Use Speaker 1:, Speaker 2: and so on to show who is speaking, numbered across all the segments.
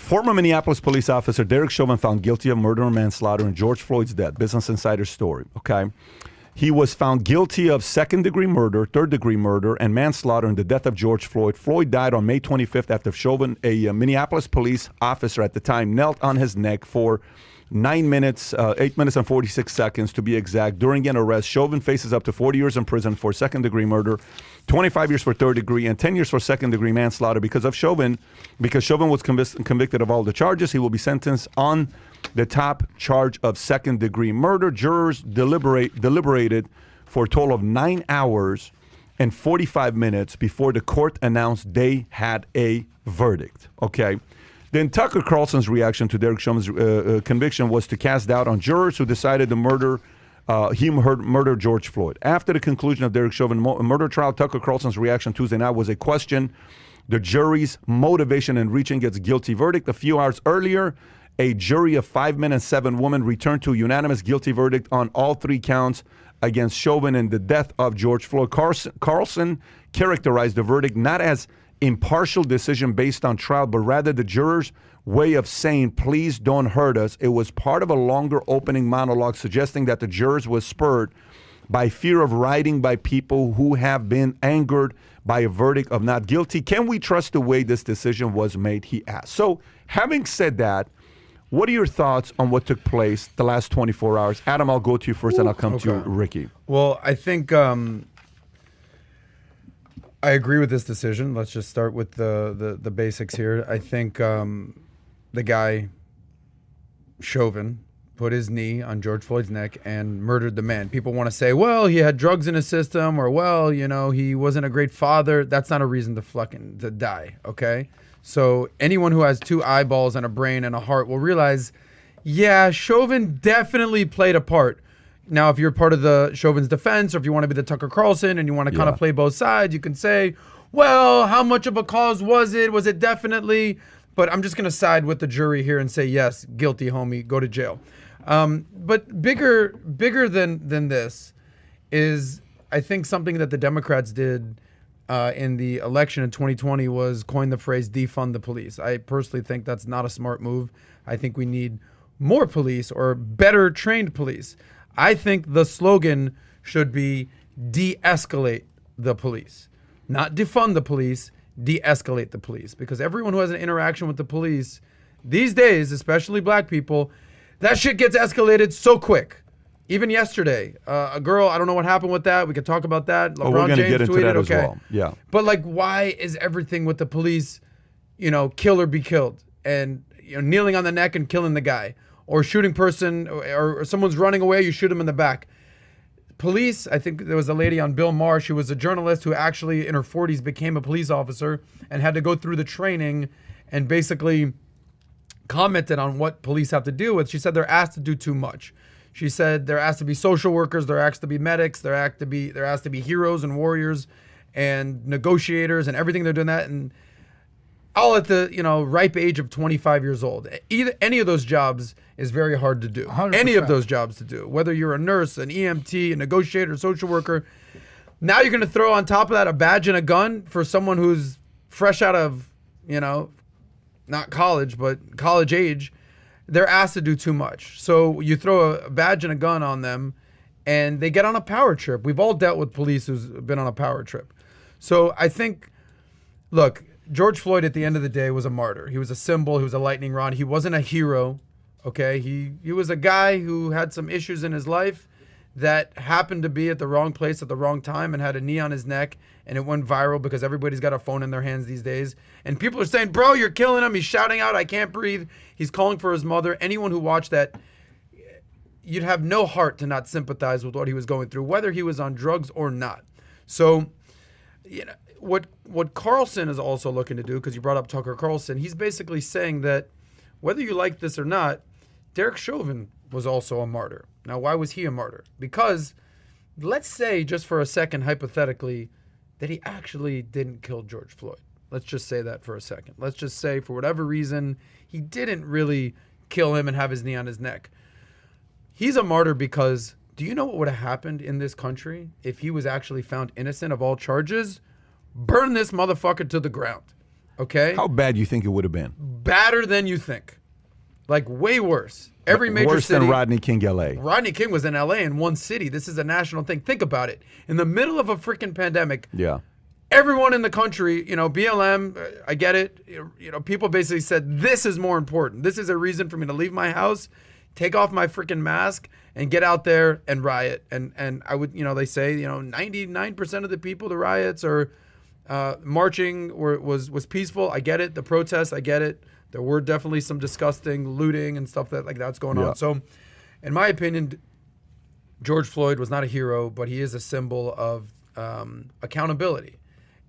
Speaker 1: Former Minneapolis police officer Derek Chauvin found guilty of murder and manslaughter in George Floyd's death. Business Insider story, okay? He was found guilty of second-degree murder, third-degree murder, and manslaughter in the death of George Floyd. Floyd died on May 25th after Chauvin, a Minneapolis police officer at the time, knelt on his neck for 8 minutes and 46 seconds to be exact. During an arrest, Chauvin faces up to 40 years in prison for second-degree murder, 25 years for third-degree, and 10 years for second-degree manslaughter. Because Chauvin was convicted of all the charges, he will be sentenced on the top charge of second-degree murder. Jurors deliberated for a total of 9 hours and 45 minutes before the court announced they had a verdict. Okay. Then Tucker Carlson's reaction to Derek Chauvin's conviction was to cast doubt on jurors who decided to murder George Floyd. After the conclusion of Derek Chauvin's murder trial, Tucker Carlson's reaction Tuesday night was a question the jury's motivation in reaching its guilty verdict. A few hours earlier, a jury of 5 men and 7 women returned to a unanimous guilty verdict on all 3 counts against Chauvin in the death of George Floyd. Carlson characterized the verdict not as impartial decision based on trial, but rather the jurors' way of saying, please don't hurt us. It was part of a longer opening monologue suggesting that the jurors were spurred by fear of writing by people who have been angered by a verdict of not guilty. Can we trust the way this decision was made, he asked. So having said that, what are your thoughts on what took place the last 24 hours? Adam, I'll go to you first, and I'll come to Ricky.
Speaker 2: Well, I think I agree with this decision. Let's just start with the basics here. I think the guy, Chauvin, put his knee on George Floyd's neck and murdered the man. People want to say, well, he had drugs in his system, or, well, you know, he wasn't a great father. That's not a reason to die, okay? So anyone who has 2 eyeballs and a brain and a heart will realize, yeah, Chauvin definitely played a part. Now, if you're part of the Chauvin's defense, or if you want to be the Tucker Carlson and you want to kind of play both sides, you can say, well, how much of a cause was it? Was it definitely? But I'm just going to side with the jury here and say, yes, guilty, homie, go to jail. But bigger than this is, I think, something that the Democrats did in the election in 2020 was coin the phrase defund the police. I personally think that's not a smart move. I think we need more police, or better trained police. I think the slogan should be de-escalate the police, not defund the police, de-escalate the police. Because everyone who has an interaction with the police these days, especially black people, that shit gets escalated so quick. Even yesterday, a girl, I don't know what happened with that. We could talk about that. LeBron James tweeted, okay.
Speaker 1: As well. Yeah.
Speaker 2: But like, why is everything with the police, you know, kill or be killed, and kneeling on the neck and killing the guy, or shooting person, or someone's running away, you shoot him in the back. Police, I think there was a lady on Bill Maher, she was a journalist who actually in her 40s became a police officer and had to go through the training and basically commented on what police have to deal with. She said they're asked to do too much. She said they're asked to be social workers, they're asked to be medics, they're asked to be heroes and warriors and negotiators and everything. They're doing that, and all at the ripe age of 25 years old. Any of those jobs is very hard to do.
Speaker 3: 100%.
Speaker 2: Any of those jobs to do, whether you're a nurse, an EMT, a negotiator, a social worker. Now you're going to throw on top of that a badge and a gun for someone who's fresh out of, not college, but college age. They're asked to do too much. So you throw a badge and a gun on them, and they get on a power trip. We've all dealt with police who's been on a power trip. So I think, look, George Floyd at the end of the day was a martyr. He was a symbol. He was a lightning rod. He wasn't a hero, okay? He was a guy who had some issues in his life that happened to be at the wrong place at the wrong time and had a knee on his neck, and it went viral because everybody's got a phone in their hands these days. And people are saying, bro, you're killing him. He's shouting out, I can't breathe. He's calling for his mother. Anyone who watched that, you'd have no heart to not sympathize with what he was going through, whether he was on drugs or not. So, what Carlson is also looking to do, because you brought up Tucker Carlson, he's basically saying that whether you like this or not, Derek Chauvin was also a martyr. Now, why was he a martyr? Because let's say, just for a second, hypothetically, that he actually didn't kill George Floyd. Let's just say that for a second. Let's just say, for whatever reason, he didn't really kill him and have his knee on his neck. He's a martyr because, do you know what would have happened in this country if he was actually found innocent of all charges? Burn this motherfucker to the ground. Okay?
Speaker 1: How bad you think it would have been?
Speaker 2: Badder than you think. Like, way worse. Every major
Speaker 1: Worse
Speaker 2: city.
Speaker 1: than Rodney King, L.A.
Speaker 2: Rodney King was in L.A. in one city. This is a national thing. Think about it. In the middle of a freaking pandemic,
Speaker 1: Yeah.
Speaker 2: everyone in the country, BLM, I get it. People basically said, this is more important. This is a reason for me to leave my house, take off my freaking mask, and get out there and riot. And I would, they say, 99% of the people, the riots or marching was peaceful. I get it. The protests, I get it. There were definitely some disgusting looting and stuff that's going on. So, in my opinion, George Floyd was not a hero, but he is a symbol of accountability.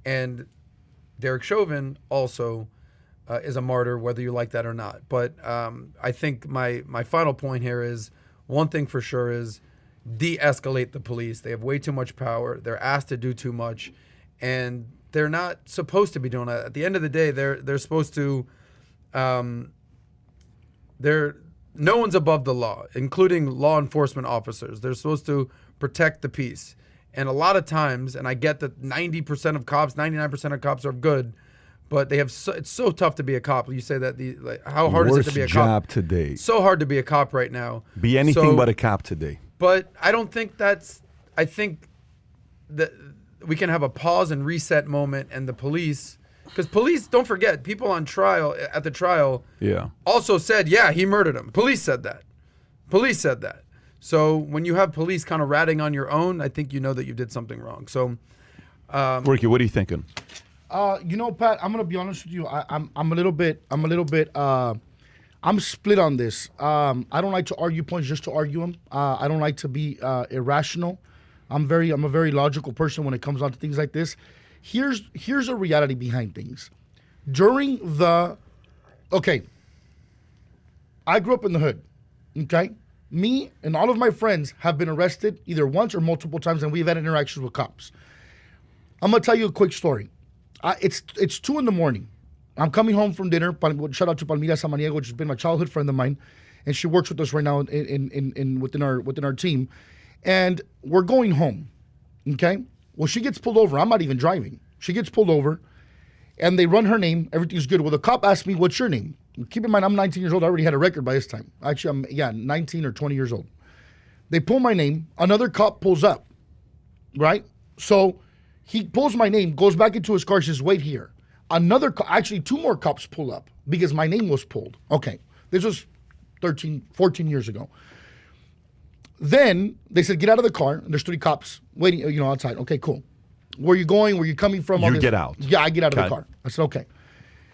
Speaker 2: And Derek Chauvin also is a martyr, whether you like that or not. But I think my final point here is, one thing for sure is de-escalate the police. They have way too much power. They're asked to do too much, and they're not supposed to be doing that. At the end of the day, they're supposed to. No one's above the law, including law enforcement officers. They're supposed to protect the peace. And a lot of times, and I get that 90% of cops, 99% of cops are good, but they have it's so tough to be a cop. You say that how hard is it to be a cop?
Speaker 1: Worst job today.
Speaker 2: So hard to be a cop right now.
Speaker 1: Be anything but a cop today.
Speaker 2: But I don't think I think that we can have a pause and reset moment, and the police, because police, don't forget, people on trial, at the trial, also said, yeah, he murdered him. Police said that. So when you have police kind of ratting on your own, I think you know that you did something wrong. So,
Speaker 1: Ricky, what are you thinking?
Speaker 3: Pat, I'm gonna be honest with you. I'm a little bit. I'm split on this. I don't like to argue points just to argue them. I don't like to be irrational. I'm a very logical person when it comes down to things like this. Here's a reality behind things. I grew up in the hood. Okay. Me and all of my friends have been arrested either once or multiple times, and we've had interactions with cops. I'm gonna tell you a quick story. It's 2 a.m. I'm coming home from dinner. Shout out to Palmira Samaniego, which has been my childhood friend of mine, and she works with us right now within our team. And we're going home. Okay. Well, she gets pulled over. I'm not even driving. She gets pulled over, and they run her name. Everything's good. Well, the cop asked me, "What's your name?" Keep in mind, I'm 19 years old. I already had a record by this time. Actually, I'm 19 or 20 years old. They pull my name. Another cop pulls up, right? So he pulls my name, goes back into his car, says, "Wait here." Actually, 2 more cops pull up because my name was pulled. Okay. This was 14 years ago. Then they said, "Get out of the car." And there's 3 cops waiting, outside. Okay, cool. Where are you going? Where are you coming from?
Speaker 1: You get out.
Speaker 3: Yeah, I get out of the car. I said, okay.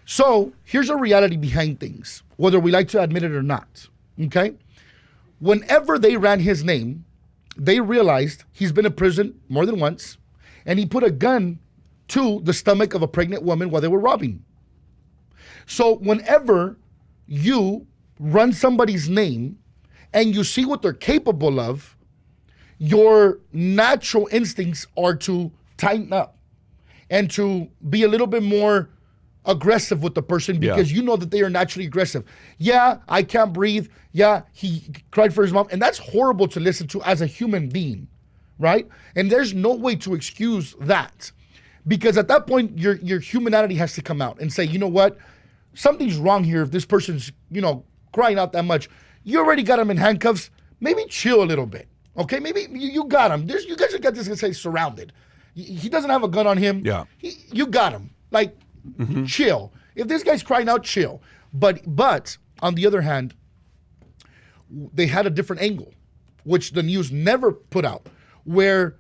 Speaker 3: So here's a reality behind things, whether we like to admit it or not. Okay? Whenever they ran his name, they realized he's been in prison more than once, and he put a gun to the stomach of a pregnant woman while they were robbing. So whenever you run somebody's name and you see what they're capable of, your natural instincts are to tighten up and to be a little bit more aggressive with the person because you know that they are naturally aggressive. Yeah, I can't breathe. Yeah, he cried for his mom. And that's horrible to listen to as a human being, right? And there's no way to excuse that, because at that point, your humanity has to come out and say, you know what? Something's wrong here if this person's, crying out that much. You already got him in handcuffs. Maybe chill a little bit, okay? Maybe you got him. You guys got this, say, surrounded. He doesn't have a gun on him.
Speaker 1: Yeah.
Speaker 3: You got him. Like, chill. If this guy's crying out, chill. But on the other hand, they had a different angle, which the news never put out, where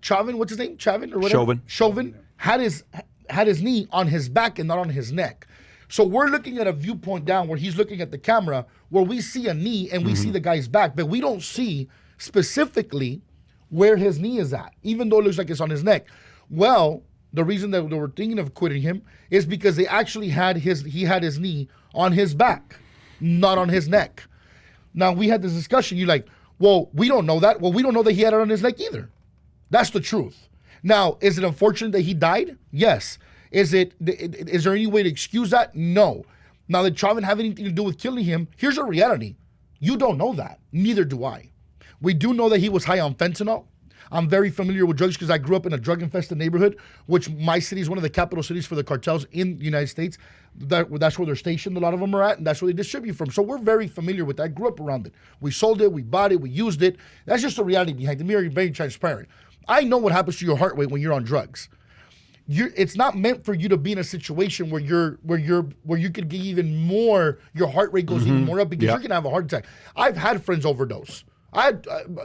Speaker 3: Chauvin, what's his name? Chauvin or whatever? Chauvin had his knee on his back and not on his neck. So we're looking at a viewpoint down where he's looking at the camera, where we see a knee and we see the guy's back, but we don't see specifically where his knee is at, even though it looks like it's on his neck. Well, the reason that they were thinking of quitting him is because they actually had he had his knee on his back, not on his neck. Now, we had this discussion. You're like, well, we don't know that. Well, we don't know that he had it on his neck either. That's the truth. Now, is it unfortunate that he died? Yes. Is there any way to excuse that? No. Now, did Chauvin have anything to do with killing him? Here's a reality. You don't know that. Neither do I. We do know that he was high on fentanyl. I'm very familiar with drugs because I grew up in a drug-infested neighborhood, which my city is one of the capital cities for the cartels in the United States. That's where they're stationed, a lot of them are at, and that's where they distribute from. So we're very familiar with that. I grew up around it. We sold it, we bought it, we used it. That's just the reality behind it. We're very transparent. I know what happens to your heart rate when you're on drugs. It's not meant for you to be in a situation where you could get even more, your heart rate goes even more up because you're gonna have a heart attack. I've had friends overdose.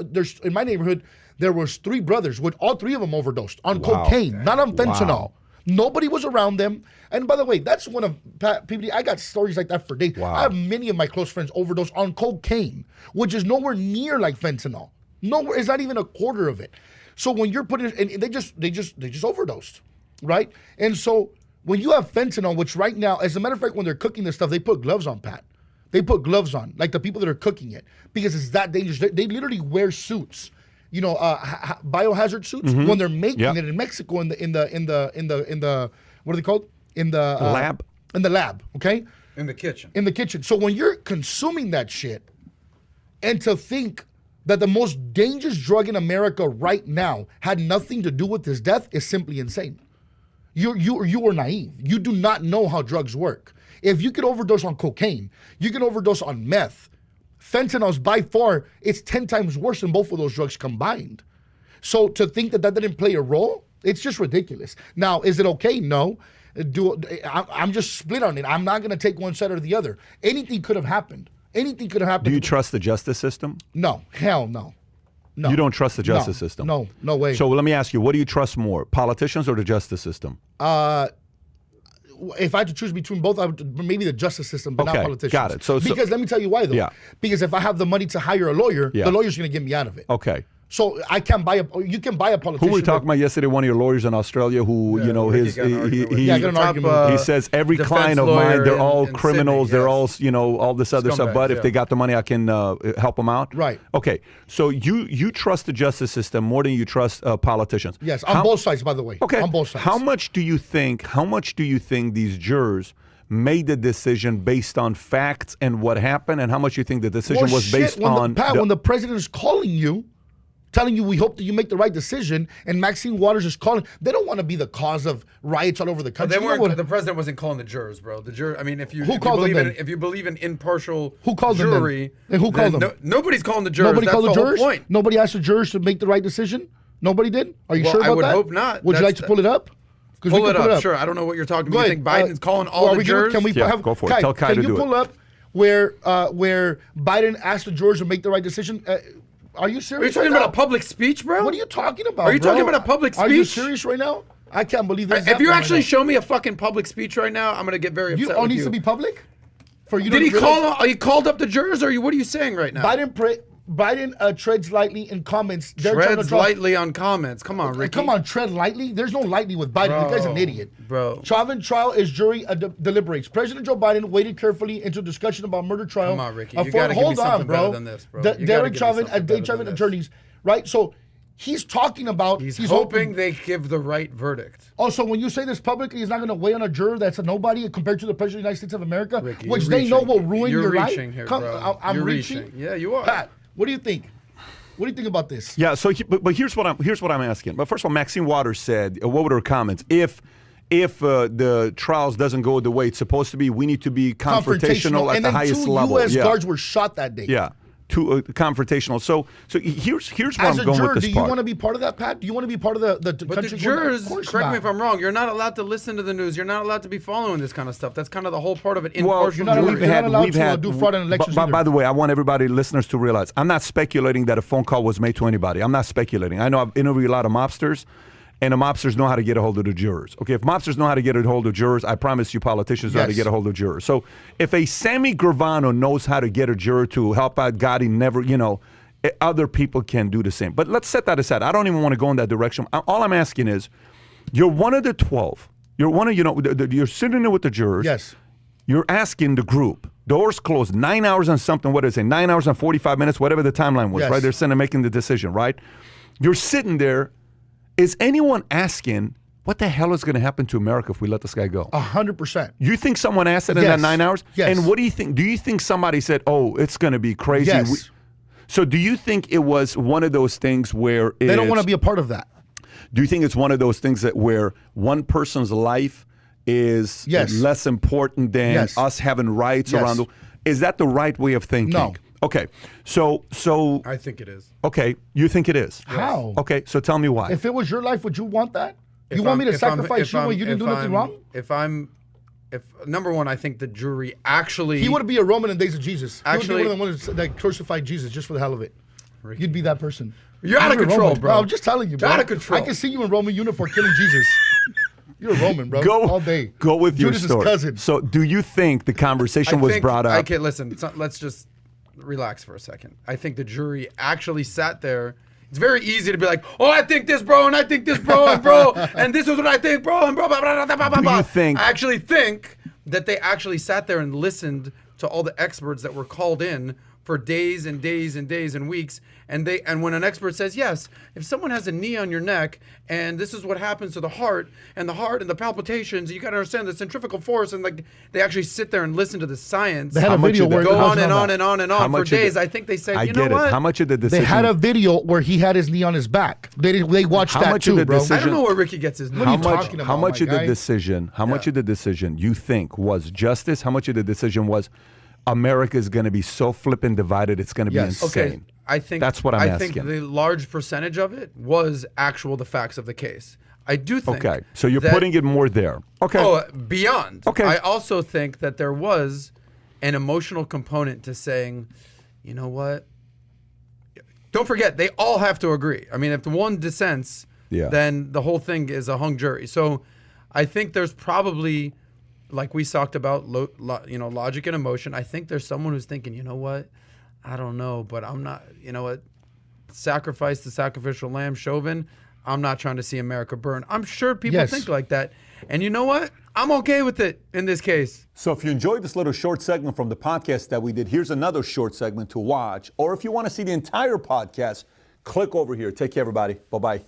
Speaker 3: There's in my neighborhood there was 3 brothers with all 3 of them overdosed on cocaine, not on fentanyl.
Speaker 1: Wow.
Speaker 3: Nobody was around them. And by the way, that's one of PPD. I got stories like that for days.
Speaker 1: Wow.
Speaker 3: I have many of my close friends overdose on cocaine, which is nowhere near like fentanyl. Nowhere, it's not even a quarter of it. So when you're putting, and they just overdosed. Right? And so when you have fentanyl, which right now, as a matter of fact, when they're cooking this stuff, they put gloves on, Pat. They put gloves on, like the people that are cooking it, because it's that dangerous. They literally wear suits, you know, biohazard suits when they're making it in Mexico in the what are they called? In the
Speaker 1: lab.
Speaker 3: In the lab, okay?
Speaker 2: In the kitchen.
Speaker 3: In the kitchen. So when you're consuming that shit, and to think that the most dangerous drug in America right now had nothing to do with his death is simply insane. You are naive. You do not know how drugs work. If you could overdose on cocaine, you can overdose on meth. Fentanyl's by far, it's 10 times worse than both of those drugs combined. So to think that didn't play a role, it's just ridiculous. Now, is it okay? No. I'm just split on it. I'm not going to take one side or the other. Anything could have happened. Anything could have happened.
Speaker 1: Do you trust the justice system?
Speaker 3: No. Hell no. No.
Speaker 1: You don't trust the justice system?
Speaker 3: No way.
Speaker 1: So let me ask you, what do you trust more, politicians or the justice system?
Speaker 3: If I had to choose between both, I would maybe the justice system, but not politicians.
Speaker 1: Got it. So
Speaker 3: because let me tell you why, though.
Speaker 1: Yeah.
Speaker 3: Because if I have the money to hire a lawyer, the lawyer's going to get me out of it.
Speaker 1: Okay.
Speaker 3: So I can't buy you can buy a politician.
Speaker 1: Who were we talking about yesterday? One of your lawyers in Australia who, you know, he says every client of mine, they're all criminals. Sydney, they're all, you know, all this other stuff. But if they got the money, I can help them out.
Speaker 3: Right.
Speaker 1: Okay. So you trust the justice system more than you trust politicians.
Speaker 3: Yes. On both sides, by the way.
Speaker 1: Okay.
Speaker 3: On both sides.
Speaker 1: How much do you think these jurors made the decision based on facts and what happened, and how much you think the decision was based on?
Speaker 3: When the president is calling you, telling you, we hope that you make the right decision, and Maxine Waters is calling. They don't want to be the cause of riots all over the country.
Speaker 2: The president wasn't calling the jurors, bro. The juror. I mean, if you believe in impartial jury,
Speaker 3: and who called them?
Speaker 2: Nobody's calling the jurors.
Speaker 3: Nobody
Speaker 2: That's
Speaker 3: called the jurors.
Speaker 2: Whole point.
Speaker 3: Nobody asked the jurors to make the right decision. Nobody did. Are you sure about that?
Speaker 2: I would hope not.
Speaker 3: Would you like to pull it up?
Speaker 2: Pull it up. Sure. I don't know what you're talking about. You think Biden's calling all the jurors?
Speaker 3: Can we
Speaker 1: go for it. Tell Kai to do it.
Speaker 3: Can you pull up where Biden asked the jurors to make the right decision? Are you serious?
Speaker 2: Are you talking about a public speech, bro?
Speaker 3: What are you talking about?
Speaker 2: Are you talking about a public speech?
Speaker 3: Are you serious right now? I can't believe this.
Speaker 2: If you actually show me a fucking public speech right now, I'm gonna get very upset.
Speaker 3: It needs to be public. For you.
Speaker 2: Did he call? He called up the jurors, or what are you saying right now?
Speaker 3: Biden treads lightly in comments.
Speaker 2: Treads lightly on comments. Come on, Ricky.
Speaker 3: Come on, tread lightly. There's no lightly with Biden.
Speaker 2: Bro,
Speaker 3: the guy's an idiot.
Speaker 2: Bro.
Speaker 3: Chauvin trial as jury deliberates. President Joe Biden waited carefully into discussion about murder trial.
Speaker 2: Come on, Ricky. You gotta give me something better than this, bro.
Speaker 3: Derek Chauvin at Dave Chauvin attorneys, right? So he's talking about.
Speaker 2: He's hoping they give the right verdict.
Speaker 3: Also, when you say this publicly, he's not going to weigh on a juror that's a nobody compared to the President of the United States of America,
Speaker 2: Ricky,
Speaker 3: which they know will ruin your life.
Speaker 2: You're reaching here, bro.
Speaker 3: I'm reaching.
Speaker 2: Yeah, you are.
Speaker 3: Pat, what do you think? What do you think about this?
Speaker 1: Yeah. So, but here's what I'm asking. But first of all, Maxine Waters said, what were her comments? If the trials doesn't go the way it's supposed to be, we need to be confrontational at the highest level.
Speaker 3: And then 2 U.S. guards were shot that day.
Speaker 1: Yeah. Confrontational. So here's where I'm going
Speaker 3: juror,
Speaker 1: with this part.
Speaker 3: Do you want to be part of that, Pat? Do you want to be part of the
Speaker 2: but
Speaker 3: country?
Speaker 2: The jurors, correct me if I'm wrong, you're not allowed to listen to the news. You're not allowed to be following this kind of stuff. That's kind of the whole part of it.
Speaker 1: Well, you're not allowed to do fraud in elections. By the way, I want everybody, listeners, to realize I'm not speculating that a phone call was made to anybody. I'm not speculating. I know I've interviewed a lot of mobsters, and the mobsters know how to get a hold of the jurors. Okay, if mobsters know how to get a hold of jurors, I promise you politicians know how to get a hold of jurors. So if a Sammy Gravano knows how to get a juror to help out Gotti, never, other people can do the same. But let's set that aside. I don't even want to go in that direction. All I'm asking is, you're one of the 12. You're one of, you're sitting there with the jurors.
Speaker 3: Yes.
Speaker 1: You're asking the group. Doors closed, 9 hours and something, what did it say, 9 hours and 45 minutes, whatever the timeline was, right? They're sitting making the decision, right? You're sitting there. Is anyone asking, what the hell is going to happen to America if we let this guy go?
Speaker 3: 100%.
Speaker 1: You think someone asked it in that 9 hours?
Speaker 3: Yes.
Speaker 1: And what do you think? Do you think somebody said, oh, it's going to be crazy?
Speaker 3: Yes.
Speaker 1: So do you think it was one of those things where
Speaker 3: They don't want to be a part of that.
Speaker 1: Do you think it's one of those things that where one person's life is
Speaker 3: Yes.
Speaker 1: less important than
Speaker 3: Yes.
Speaker 1: us having rights
Speaker 3: Yes.
Speaker 1: around the? Is that the right way of thinking?
Speaker 3: No.
Speaker 1: Okay. So
Speaker 2: I think it is.
Speaker 1: okay, you think it is?
Speaker 3: How?
Speaker 1: Okay, so tell me why.
Speaker 3: If it was your life, would you want that? You
Speaker 2: If
Speaker 3: want me
Speaker 2: I'm-
Speaker 3: to
Speaker 2: if I'm-
Speaker 3: sacrifice
Speaker 2: if
Speaker 3: you when
Speaker 2: I'm-
Speaker 3: you didn't do
Speaker 2: if
Speaker 3: nothing
Speaker 2: I'm-
Speaker 3: wrong?
Speaker 2: If number one, I think the jury actually.
Speaker 3: He would be a Roman in the days of Jesus.
Speaker 2: Actually-
Speaker 3: he would be one of the ones that crucified Jesus just for the hell of it. You'd be that person.
Speaker 2: You're out of
Speaker 3: You'd be
Speaker 2: control,
Speaker 3: Roman.
Speaker 2: bro.
Speaker 3: I'm just telling you, bro.
Speaker 2: You're out of control.
Speaker 3: I can see you in Roman uniform killing Jesus. You're a Roman, bro.
Speaker 1: Go
Speaker 3: all day.
Speaker 1: Go with
Speaker 3: Judas'
Speaker 1: your story.
Speaker 3: cousin.
Speaker 1: So do you think the conversation was brought up?
Speaker 2: Okay, listen. Let's just relax for a second. I think the jury actually sat there. It's very easy to be like, oh, I think this, bro, and I think this, bro, and bro, and this is what I think, bro, and bro, blah, blah, blah, blah, blah, blah.
Speaker 1: you think-
Speaker 2: I actually think that they actually sat there and listened to all the experts that were called in for days and days and days and weeks. And when an expert says, yes, if someone has a knee on your neck and this is what happens to the heart and the palpitations, you got to understand the centrifugal force. And like they actually sit there and listen to the science.
Speaker 3: They had
Speaker 1: How
Speaker 3: a
Speaker 1: much
Speaker 3: video
Speaker 1: of the-
Speaker 3: where
Speaker 2: Go
Speaker 3: it
Speaker 2: on
Speaker 3: goes
Speaker 2: and
Speaker 3: that.
Speaker 2: on and on and
Speaker 1: How
Speaker 2: on for
Speaker 1: much of
Speaker 2: days.
Speaker 1: the-
Speaker 2: I think they said,
Speaker 1: I
Speaker 2: you know
Speaker 1: get
Speaker 2: what?
Speaker 1: it. How much of the
Speaker 3: They
Speaker 1: decision?
Speaker 3: had a video where he had his knee on his back. They watched
Speaker 1: How
Speaker 3: that
Speaker 1: much of
Speaker 3: too,
Speaker 1: the
Speaker 3: bro.
Speaker 1: decision-
Speaker 2: I don't know where Ricky gets his
Speaker 3: What are
Speaker 1: how
Speaker 3: you
Speaker 2: name.
Speaker 1: much?
Speaker 3: talking
Speaker 1: How
Speaker 3: about,
Speaker 1: much
Speaker 3: my
Speaker 1: of the
Speaker 3: guy?
Speaker 1: decision? How much of the decision you think was justice? How much of the decision was America is going to be so flippin' divided? It's going to be
Speaker 3: Yes.
Speaker 1: insane.
Speaker 2: Okay, I think
Speaker 1: That's what I'm
Speaker 2: I
Speaker 1: asking.
Speaker 2: think the large percentage of it was the facts of the case. I do think.
Speaker 1: Okay, so you're
Speaker 2: that-
Speaker 1: putting it more there. Okay.
Speaker 2: Oh, beyond.
Speaker 1: Okay.
Speaker 2: I also think that there was an emotional component to saying, you know what? Don't forget, they all have to agree. I mean, if the one dissents,
Speaker 1: Yeah.
Speaker 2: then the whole thing is a hung jury. So I think there's probably, like we talked about, logic and emotion. I think there's someone who's thinking, you know what? I don't know, but I'm not, you know what? Sacrifice the sacrificial lamb, Chauvin. I'm not trying to see America burn. I'm sure people
Speaker 3: Yes.
Speaker 2: think like that. And you know what? I'm okay with it in this case.
Speaker 1: So if you enjoyed this little short segment from the podcast that we did, here's another short segment to watch. Or if you want to see the entire podcast, click over here. Take care, everybody. Bye-bye.